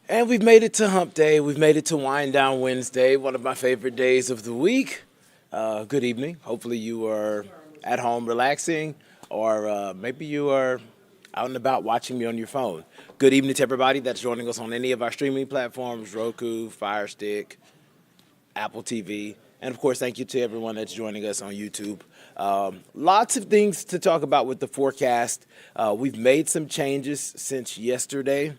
And we've made it to Hump Day. We've made it to Wind Down Wednesday, one of my favorite days of the week. Good evening. Hopefully, you are at home relaxing, or maybe you are out and about watching me on your phone. Good evening to everybody that's joining us on any of our streaming platforms: Roku, Fire Stick, Apple TV. And of course, thank you to everyone that's joining us on YouTube. Lots of things to talk about with the forecast. We've made some changes since yesterday.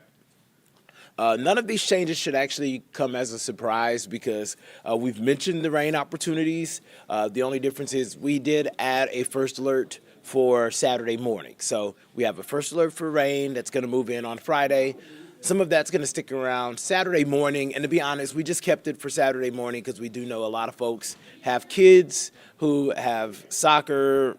None of these changes should actually come as a surprise because we've mentioned the rain opportunities. The only difference is we did add a first alert for Saturday morning. So we have a first alert for rain that's going to move in on Friday. Some of that's going to stick around Saturday morning. And to be honest, we just kept it for Saturday morning because we do know a lot of folks have kids who have soccer,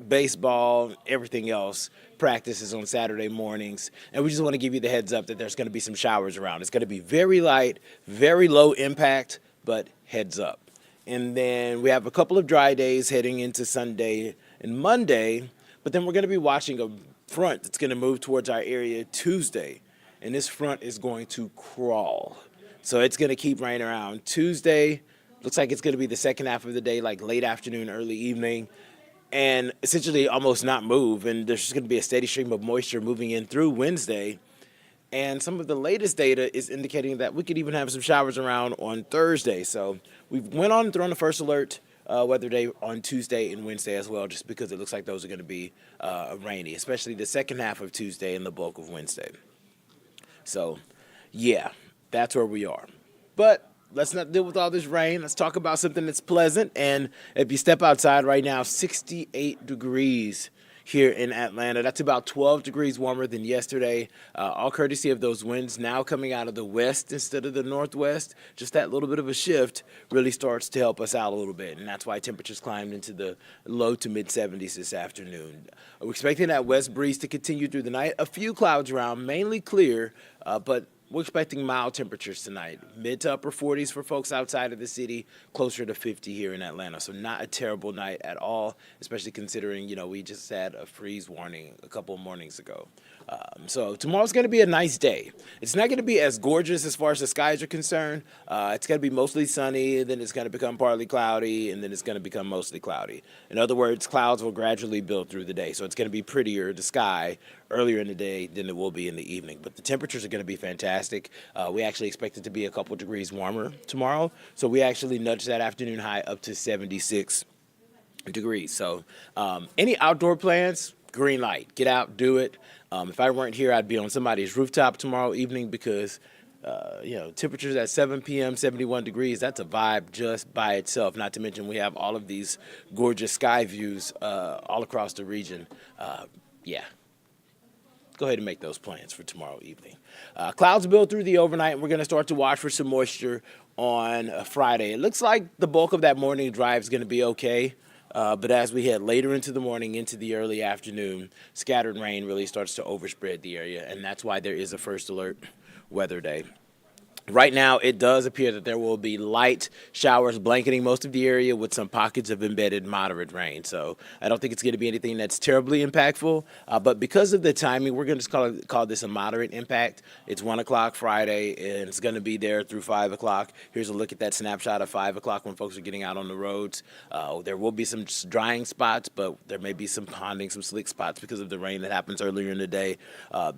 baseball, everything else practices on Saturday mornings. And we just want to give you the heads up that there's going to be some showers around. It's going to be very light, very low impact, but heads up. And then we have a couple of dry days heading into Sunday and Monday, but then we're going to be watching a front that's going to move towards our area Tuesday. And this front is going to crawl. So it's going to keep rain around Tuesday. Looks like it's going to be the second half of the day, like late afternoon, early evening, and essentially almost not move. And there's just going to be a steady stream of moisture moving in through Wednesday. And some of the latest data is indicating that we could even have some showers around on Thursday. So we went on and thrown the first alert weather day on Tuesday and Wednesday as well, just because it looks like those are going to be rainy, especially the second half of Tuesday and the bulk of Wednesday. So, yeah, that's where we are. But let's not deal with all this rain. Let's talk about something that's pleasant. And if you step outside right now, 68 degrees here in Atlanta. That's about 12 degrees warmer than yesterday. All courtesy of those winds now coming out of the west instead of the northwest. Just that little bit of a shift really starts to help us out a little bit. And that's why temperatures climbed into the low to mid 70s this afternoon. We're expecting that west breeze to continue through the night. A few clouds around, mainly clear, but we're expecting mild temperatures tonight, mid to upper 40s for folks outside of the city, closer to 50 here in Atlanta. So not a terrible night at all, especially considering, we just had a freeze warning a couple of mornings ago. So tomorrow's going to be a nice day. It's not going to be as gorgeous as far as the skies are concerned. It's going to be mostly sunny, then it's going to become partly cloudy, and then it's going to become mostly cloudy. In other words, clouds will gradually build through the day. So it's going to be prettier, the sky, earlier in the day than it will be in the evening. But the temperatures are going to be fantastic. We actually expect it to be a couple degrees warmer tomorrow. So we actually nudged that afternoon high up to 76 degrees. So any outdoor plans, green light. Get out, do it. If I weren't here, I'd be on somebody's rooftop tomorrow evening because, temperatures at 7 p.m., 71 degrees, that's a vibe just by itself. Not to mention we have all of these gorgeous sky views all across the region. Go ahead and make those plans for tomorrow evening. Clouds build through the overnight, and we're going to start to watch for some moisture on Friday. It looks like the bulk of that morning drive is going to be okay. But as we head later into the morning, into the early afternoon, scattered rain really starts to overspread the area, and that's why there is a first alert weather day. Right now, it does appear that there will be light showers blanketing most of the area with some pockets of embedded moderate rain. So I don't think it's going to be anything that's terribly impactful. But because of the timing, we're going to call this a moderate impact. It's 1 o'clock Friday, and it's going to be there through 5 o'clock. Here's a look at that snapshot of 5 o'clock when folks are getting out on the roads. There will be some drying spots, but there may be some ponding, some slick spots because of the rain that happens earlier in the day.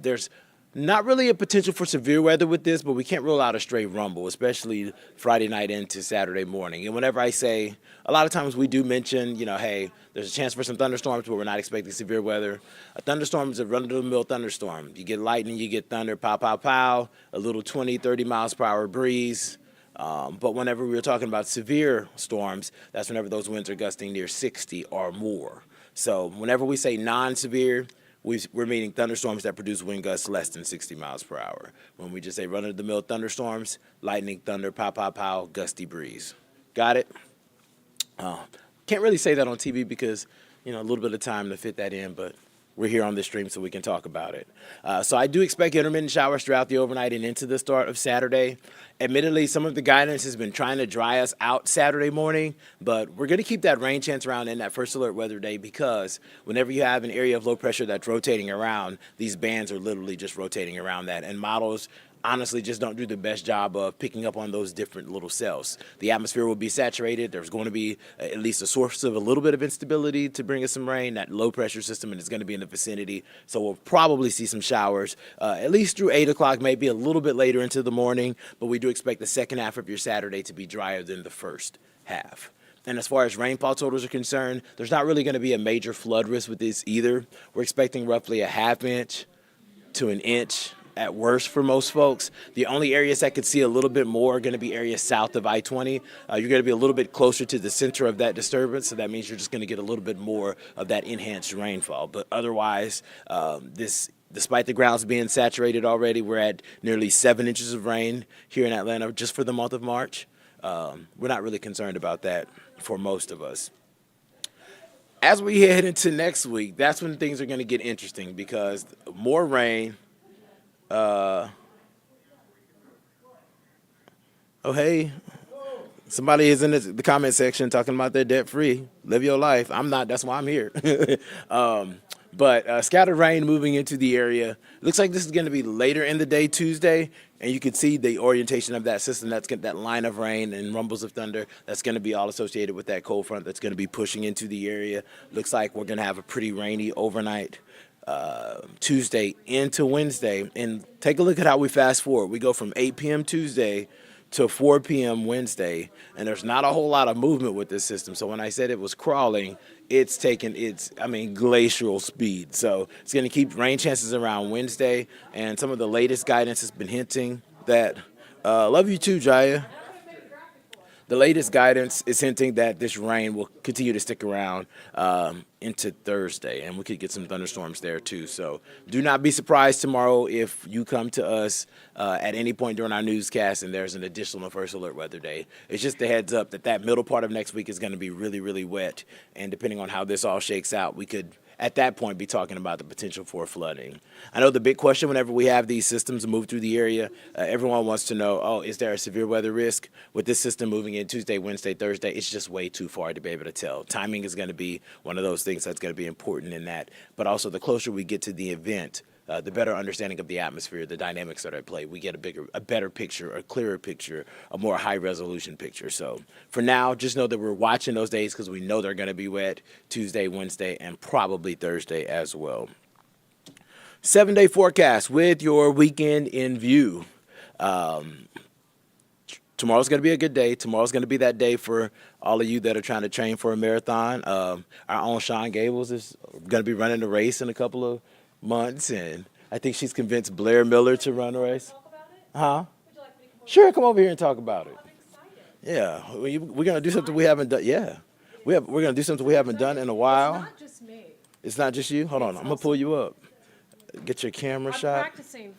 There's not really a potential for severe weather with this, but we can't rule out a straight rumble, especially Friday night into Saturday morning. And whenever I say, a lot of times we do mention, hey, there's a chance for some thunderstorms, but we're not expecting severe weather. A thunderstorm is a run-of-the-mill thunderstorm. You get lightning, you get thunder, pow, pow, pow, a little 20, 30 miles per hour breeze. But whenever we were talking about severe storms, that's whenever those winds are gusting near 60 or more. So whenever we say non-severe, we're meaning thunderstorms that produce wind gusts less than 60 miles per hour. When we just say run-of-the-mill thunderstorms, lightning, thunder, pow, pow, pow, gusty breeze. Got it? Can't really say that on TV because, a little bit of time to fit that in, but we're here on this stream so we can talk about it. So I do expect intermittent showers throughout the overnight and into the start of Saturday. Admittedly, some of the guidance has been trying to dry us out Saturday morning, but we're going to keep that rain chance around in that first alert weather day because whenever you have an area of low pressure that's rotating around, these bands are literally just rotating around that. And models honestly just don't do the best job of picking up on those different little cells. The atmosphere will be saturated. There's going to be at least a source of a little bit of instability to bring us some rain. That low pressure system, and it's going to be in the vicinity. So we'll probably see some showers at least through 8 o'clock, maybe a little bit later into the morning. But we do expect the second half of your Saturday to be drier than the first half. And as far as rainfall totals are concerned, there's not really going to be a major flood risk with this either. We're expecting roughly a half inch to an inch at worst for most folks. The only areas that could see a little bit more are going to be areas south of I-20. You're going to be a little bit closer to the center of that disturbance, so that means you're just going to get a little bit more of that enhanced rainfall. But otherwise, despite the grounds being saturated already, we're at nearly 7 inches of rain here in Atlanta just for the month of March. We're not really concerned about that for most of us. As we head into next week, that's when things are going to get interesting because more rain. Oh, hey, somebody is in the comment section talking about they're debt free. Live your life. I'm not. That's why I'm here. But scattered rain moving into the area. Looks like this is going to be later in the day Tuesday, and you can see the orientation of that system. That's that line of rain and rumbles of thunder. That's going to be all associated with that cold front that's going to be pushing into the area. Looks like we're going to have a pretty rainy overnight Tuesday into Wednesday. And take a look at how we fast forward. We go from 8 p.m. Tuesday to 4 p.m. Wednesday, and there's not a whole lot of movement with this system. So when I said it was crawling, it's taken glacial speed. So it's going to keep rain chances around Wednesday, and some of the latest guidance has been hinting that, love you too, Jaya. The latest guidance is hinting that this rain will continue to stick around into Thursday, and we could get some thunderstorms there too. So do not be surprised tomorrow if you come to us at any point during our newscast and there's an additional first alert weather day. It's just a heads up that middle part of next week is going to be really, really wet, and depending on how this all shakes out, we could at that point be talking about the potential for flooding. I know the big question whenever we have these systems move through the area, everyone wants to know, is there a severe weather risk with this system moving in Tuesday, Wednesday, Thursday? It's just way too far to be able to tell. Timing is going to be one of those things that's going to be important in that. But also the closer we get to the event, the better understanding of the atmosphere, the dynamics that are at play, we get a better picture, a clearer picture, a more high-resolution picture. So for now, just know that we're watching those days because we know they're going to be wet Tuesday, Wednesday, and probably Thursday as well. 7-day forecast with your weekend in view. Tomorrow's going to be a good day. Tomorrow's going to be that day for all of you that are trying to train for a marathon. Our own Sean Gables is going to be running the race in a couple of months, and I think she's convinced Blair Miller to run a race. Huh? Sure, come over here and talk about it. Yeah, we're going to do something we haven't done. Yeah, we're going to do something we haven't done in a while. It's not just me. It's not just you? Hold on, I'm going to pull you up. Get your camera shot. I'm practicing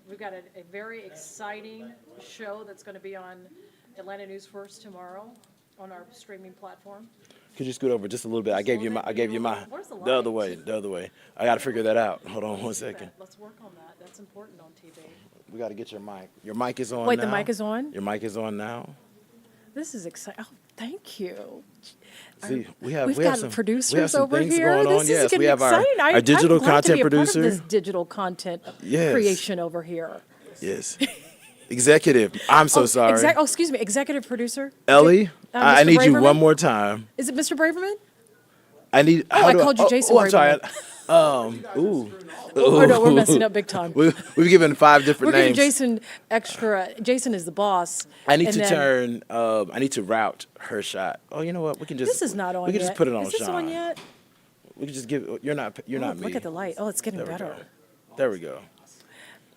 we've got a very exciting show that's going to be on Atlanta News First tomorrow on our streaming platform. Could you scoot over just a little bit? I gave you my. Where's the The light? other way. I got to figure that out. Hold on one second. Let's work on that. That's important on TV. We got to get your mic. Your mic is on Wait, now. the mic is on? Your mic is on now. This is exciting. Oh, thank you. See, We've got some producers some over things here. going on. This Yes, is getting we have exciting. our digital I'm glad content to be a producer. part of this digital content creation over here. Yes. Executive. I'm so sorry. Excuse me. Executive producer. Ellie, I Mr. need you Braverman? one more time. Is it Mr. Braverman? I need. I called you Jason I'm sorry. Oh, no, we're messing up big time. We've given 5 different We're giving names. Jason extra. Jason is the boss. I need and to then- turn. I need to route her shot. Oh, you know what? We can just. This is not on We can yet. just put it on Is this Sean. on yet? We can just give. You're not me. Look at the light. Oh, it's getting There we better. go. There we go.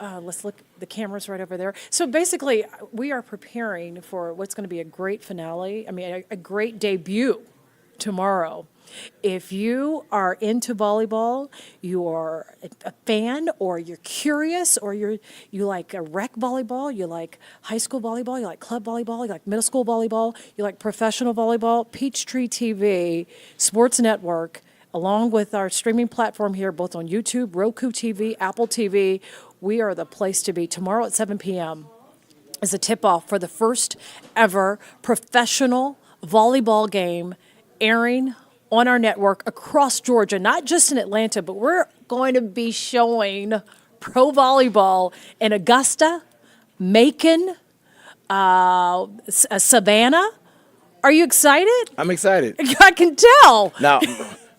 Let's look. The camera's right over there. So basically, we are preparing for what's going to be a great finale. I mean, a great debut tomorrow. If you are into volleyball, you are a fan, or you're curious, or you like rec volleyball, you like high school volleyball, you like club volleyball, you like middle school volleyball, you like professional volleyball, Peachtree TV, Sports Network, along with our streaming platform here, both on YouTube, Roku TV, Apple TV, we are the place to be. Tomorrow at 7 p.m. is a tip-off for the first ever professional volleyball game airing on our network across Georgia, not just in Atlanta, but we're going to be showing pro volleyball in Augusta, Macon, Savannah. Are you excited? I'm excited. I can tell. Now,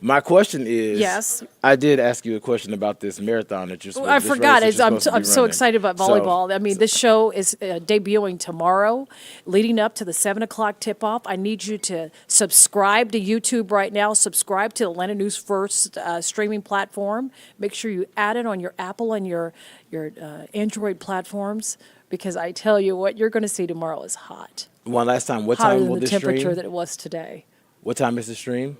my question is, Yes. I did ask you a question about this marathon that you're supposed I this race forgot. that you're I'm supposed to be so running. excited about volleyball. I mean, this show is debuting tomorrow, leading up to the 7 o'clock tip-off. I need you to subscribe to YouTube right now. Subscribe to Atlanta News First streaming platform. Make sure you add it on your Apple and your Android platforms, because I tell you what, you're going to see tomorrow is hot. One last time, what Hotter time than will the this temperature stream? that it was today. What time is the stream?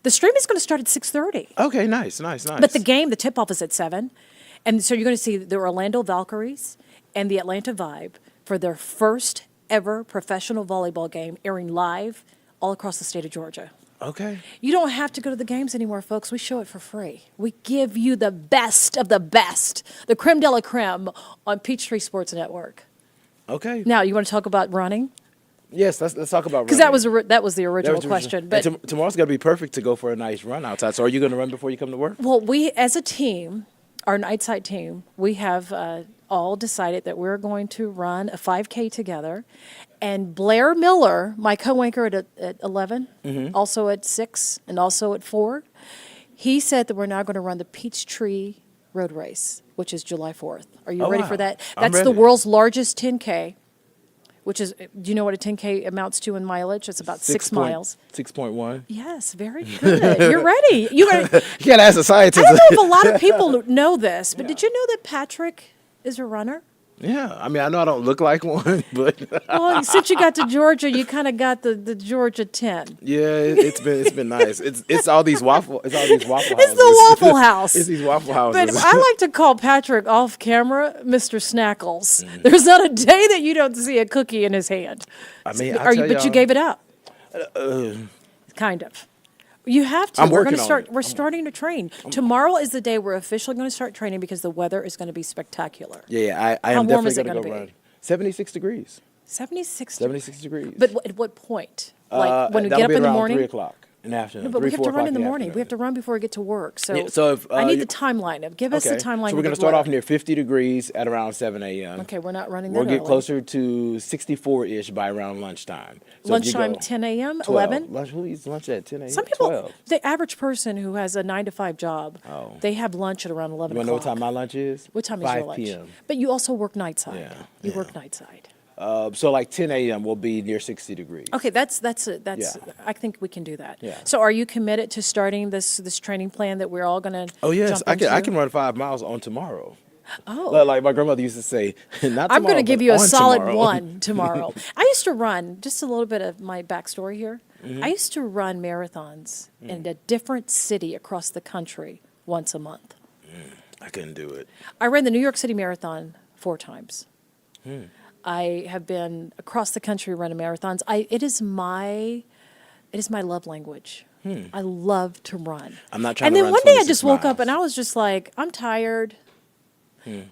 The stream is going to start at 6:30. Okay, nice. But the game, the tip-off is at 7. And so you're going to see the Orlando Valkyries and the Atlanta Vibe for their first ever professional volleyball game, airing live all across the state of Georgia. Okay. You don't have to go to the games anymore, folks. We show it for free. We give you the best of the best, the creme de la creme on Peachtree Sports Network. Okay. Now, you want to talk about running? Yes, let's talk about running. Because that was the original question. But tomorrow's going to be perfect to go for a nice run outside. So are you going to run before you come to work? well, we as a team, our Nightside team, we have all decided that we're going to run a 5K together. And Blair Miller, my co-anchor at 11, also at 6, and also at 4, he said that we're now going to run the Peachtree Road Race, which is July 4th. Are you ready wow. for that? I'm That's the ready. world's largest 10K, which is, do you know what a 10K amounts to in mileage? It's about 6 miles. 6.1. Yes, very good. You're ready. You can't ask a scientist. I don't know if a lot of people know this, but did you know that Patrick is a runner? Yeah, I mean, I know I don't look like one, but Well, since you got to Georgia, you kind of got the Georgia 10. yeah, it's been nice. It's all these waffle houses. It's the Waffle House. It's these waffle But houses. I like to call Patrick off camera Mr. Snackles. There's not a day that you don't see a cookie in his hand. I mean, But you gave it up. Kind of. You have to. I'm We're working going to on start. it. We're starting to train. Tomorrow is the day we're officially going to start training because the weather is going to be spectacular. Yeah, I How am warm definitely is it going to go gonna run. be? 76 degrees. 76. 76 degrees. But at what point? Like when we that'll get up be in the around morning? 3 o'clock in the afternoon. No, but we 3, have to 4 run in o'clock the morning. We have to afternoon. run before we get to work. So, Yeah, so if, I need you- the timeline. Give us the timeline. So we're of going to the start off weather. near 50 degrees at around 7 a.m. Okay, we're not running that We'll get early. closer to 64-ish by around lunchtime. So if you Lunchtime, go 10 a.m., 12. 11? Lunch, who eats lunch at 10 a.m.? Some people, 12. the average person who has a 9-to-5 job, Oh. they have lunch at around 11 You want to know what o'clock. time my lunch is? What time is 5 your lunch? p.m. But you also work night side. Yeah, You yeah. work night side. So like 10 a.m. will be near 60 degrees. Okay, that's Yeah. I think we can do that. Yeah. So are you committed to starting this training plan that we're all going to Oh yes, jump I into? can run 5 miles on tomorrow. Oh. Like my grandmother used to say, not tomorrow, I'm going to give but you a on solid tomorrow. 1 tomorrow. I used to run, just a little bit of my backstory here. Mm-hmm. I used to run marathons in a different city across the country once a month. I couldn't do it. I ran the New York City Marathon 4 times. I have been across the country running marathons. It is my love language. I love to run. I'm not trying And to then run one day I 26 just woke up miles. and I was just like, I'm tired.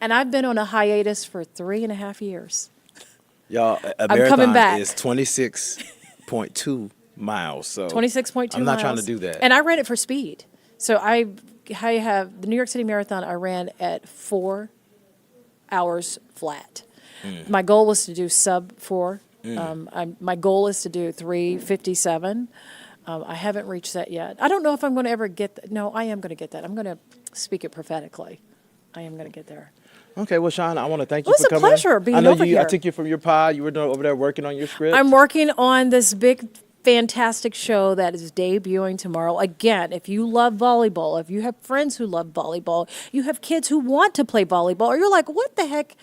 And I've been on a hiatus for 3.5 years. Y'all, a coming marathon back. is 26.2 miles. So 26.2 miles. I'm not trying to do that. And I ran it for speed. So I have the New York City Marathon I ran at 4 hours flat. My goal was to do sub 4. My goal is to do 3:57. I haven't reached that yet. I don't know if I'm going to ever get that. No, I am going to get that. I'm going to speak it prophetically. I am going to get there. Okay, well, Sean, I want to thank you Well, for it's a coming. pleasure being I know over I here. took you from your pod. You were over there working on your script. I'm working on this big, fantastic show that is debuting tomorrow. Again, if you love volleyball, if you have friends who love volleyball, you have kids who want to play volleyball, or you're like, what the heck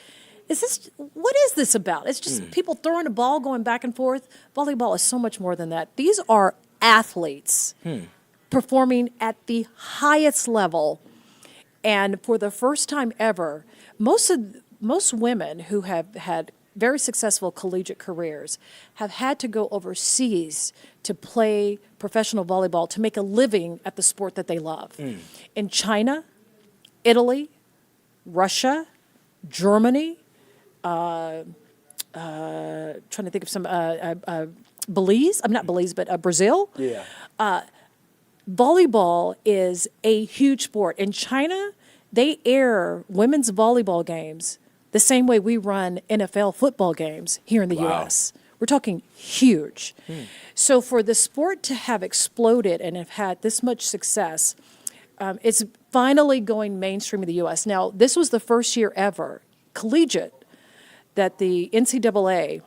is this? What is this about? It's just people throwing a ball, going back and forth. Volleyball is so much more than that. These are athletes performing at the highest level. And for the first time ever, most women who have had very successful collegiate careers have had to go overseas to play professional volleyball to make a living at the sport that they love. In China, Italy, Russia, Germany, trying to think of some, Belize, I'm not Belize, but Brazil. Yeah. Volleyball is a huge sport. In China, they air women's volleyball games the same way we run NFL football games here in the Wow. U.S. We're talking huge. So for the sport to have exploded and have had this much success, it's finally going mainstream in the U.S. Now, this was the first year ever, collegiate, that the NCAA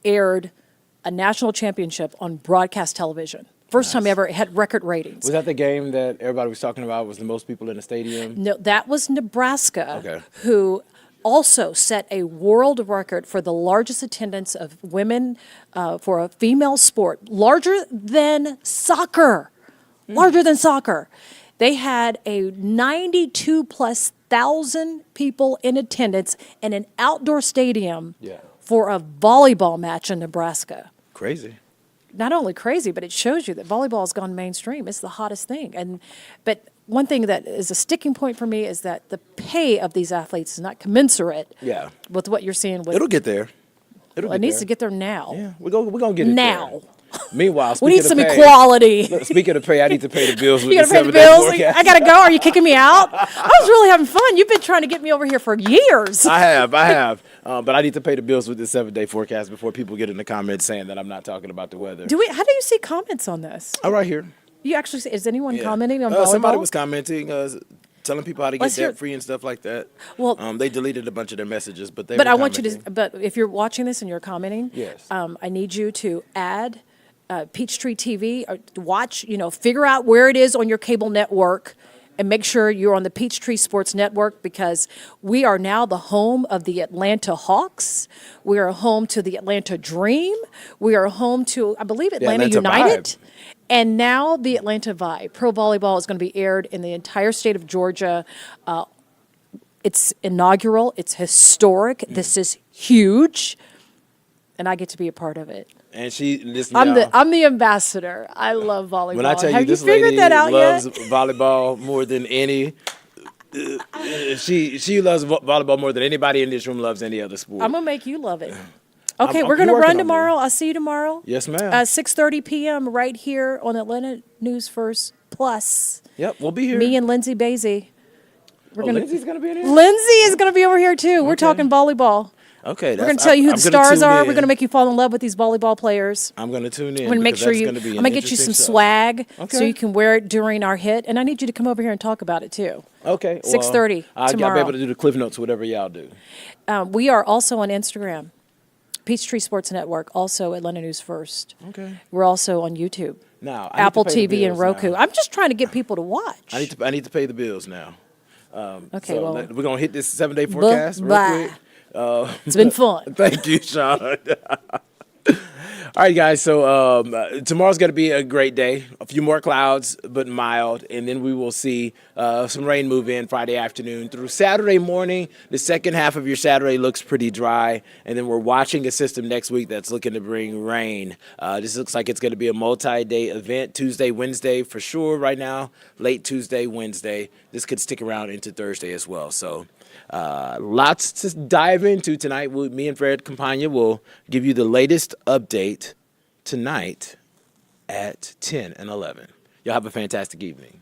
aired a national championship on broadcast television. First time ever, it had record ratings. Was that the game that everybody was talking about? Was the most people in the stadium? No, that was Nebraska, Okay. who also set a world record for the largest attendance of women for a female sport, larger than soccer. Larger than soccer. They had a 92+ thousand people in attendance in an outdoor stadium Yeah. for a volleyball match in Nebraska. Crazy. Not only crazy, but it shows you that volleyball has gone mainstream. It's the hottest thing. But one thing that is a sticking point for me is that the pay of these athletes is not commensurate Yeah. with what you're seeing with. It'll get there. It needs to get there now. Yeah, we're gonna get it Now. there. Meanwhile, We need speaking some of pay- equality. Look, speaking of pay, I need to pay the bills with You the gotta pay the 7-day bills. forecast. I gotta go. Are you kicking me out? I was really having fun. You've been trying to get me over here for years. I have. But I need to pay the bills with the 7-day forecast before people get in the comments saying that I'm not talking about the weather. How do you see comments on this? Oh, right here. You actually see, is anyone Yeah. commenting on volleyball? Somebody was commenting, telling people how to get Let's hear- debt free and stuff like that. Well- they deleted a bunch of their messages, but they. But were I want you to. commenting. But if you're watching this and you're commenting, Yes. I need you to add Peachtree TV. Or watch. Figure out where it is on your cable network, and make sure you're on the Peachtree Sports Network, because we are now the home of the Atlanta Hawks. We are home to the Atlanta Dream. We are home to, I believe, Atlanta Atlanta United. Vibe. And now the Atlanta Vibe. Pro volleyball is going to be aired in the entire state of Georgia. It's inaugural. It's historic. This is huge, and I get to be a part of it. And listen, I'm y'all, the ambassador. I love volleyball. when I tell you Have this figured lady that out loves yet? volleyball more than any. She loves volleyball more than anybody in this room loves any other sport. I'm gonna make you love it. Okay, I'm we're gonna working run on it. tomorrow. I'll see you tomorrow. Yes, ma'am. 6:30 p.m. right here on Atlanta News First Plus. Yep, we'll be here. Me and Lindsay Basie. Lindsay's gonna be in here. Lindsay is gonna be over here too. We're talking volleyball. Okay, We're going to tell you who the stars are. We're going to make you fall in love with these volleyball players. I'm going to tune in. I'm going to make because sure that's you. gonna be I'm an going to get you some interesting show. swag so Okay. you can wear it during our hit. And I need you to come over here and talk about it too. Okay, 6:30 I'll be tomorrow. able to do the cliff notes, whatever y'all do. We are also on Instagram, Peachtree Sports Network, also Atlanta News First. Okay. We're also on YouTube, Now, I need Apple to pay the TV, and bills Roku. now. I'm just trying to get people to watch. I need to pay the bills now. Okay, So well, we're gonna hit this 7-day forecast real bye. quick. It's been fun. Thank you, Sean. All right, guys. So tomorrow's going to be a great day. A few more clouds, but mild. And then we will see some rain move in Friday afternoon through Saturday morning. The second half of your Saturday looks pretty dry. And then we're watching a system next week that's looking to bring rain. This looks like it's going to be a multi-day event. Tuesday, Wednesday for sure right now. Late Tuesday, Wednesday. This could stick around into Thursday as well. So lots to dive into tonight. Me and Fred Campagna will give you the latest update tonight at 10 and 11. Y'all have a fantastic evening.